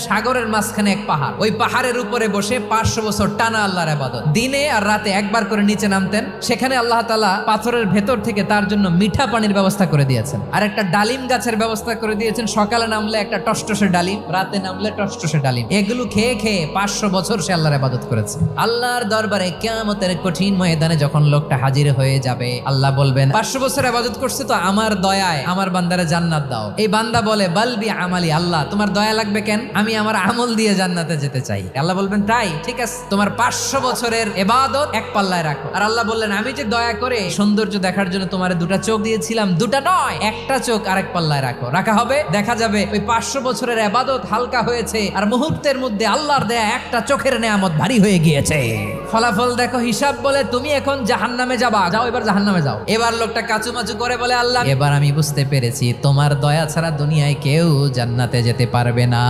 সাগরের মাঝখানে এক পাহাড়, ওই পাহাড়ের উপরে বসে 500 বছর টানা আল্লাহর ইবাদত। দিনে আর রাতে একবার করে নিচে নামতেন। সেখানে আল্লাহ তাআলা পাথরের ভেতর থেকে তার জন্য মিঠা পানির ব্যবস্থা করে দিয়েছেন, আর একটা ডালিম গাছের ব্যবস্থা করে দিয়েছেন। সকালে নামলে একটা টসটসে ডালিম, রাতে নামলে টসটসে ডালিম। এগুলো খেয়ে খেয়ে 500 বছর সে আল্লাহর ইবাদত করেছে। আল্লাহর দরবারে কিয়ামতের কঠিন ময়দানে যখন লোকটা হাজির হয়ে যাবে, আল্লাহ বলবেন 500 বছর ইবাদত করছে তো আমার দয়ায় আমার বান্দারে জান্নাত দাও। এই বান্দা বলে বালবি আমালি, আল্লাহ তোমার দয়া লাগবে কেন, আমি আমার আমল দিয়ে জান্নাতে যেতে চাই। আল্লাহ বলবেন তাই, ঠিক আছে, তোমার 500 বছরের ইবাদত এক পাল্লায় রাখো। আর আল্লাহ বললেন আমি যে দয়া করে সৌন্দর্য দেখার জন্য তোমার দুটা চোখ দিয়েছিলাম, দুটা নয় একটা চোখ আরেক পাল্লায় রাখো। রাখা হবে, দেখা যাবে ওই 500 বছরের ইবাদত হালকা হয়েছে, আর মুহূর্তের মধ্যে আল্লাহর দেয়া একটা চোখের নেয়ামত ভারী হয়ে গিয়েছে। ফলাফল দেখো, হিসাব বলে তুমি এখন জাহান্নামে যাবা, যাও এবার জাহান্নামে যাও। এবার লোকটা কাচুমাচু করে বলে আল্লাহ এবার আমি বুঝতে পেরেছি তোমার দয়া ছাড়া দুনিয়ায় কেউ জান্নাতে যেতে পারবে না।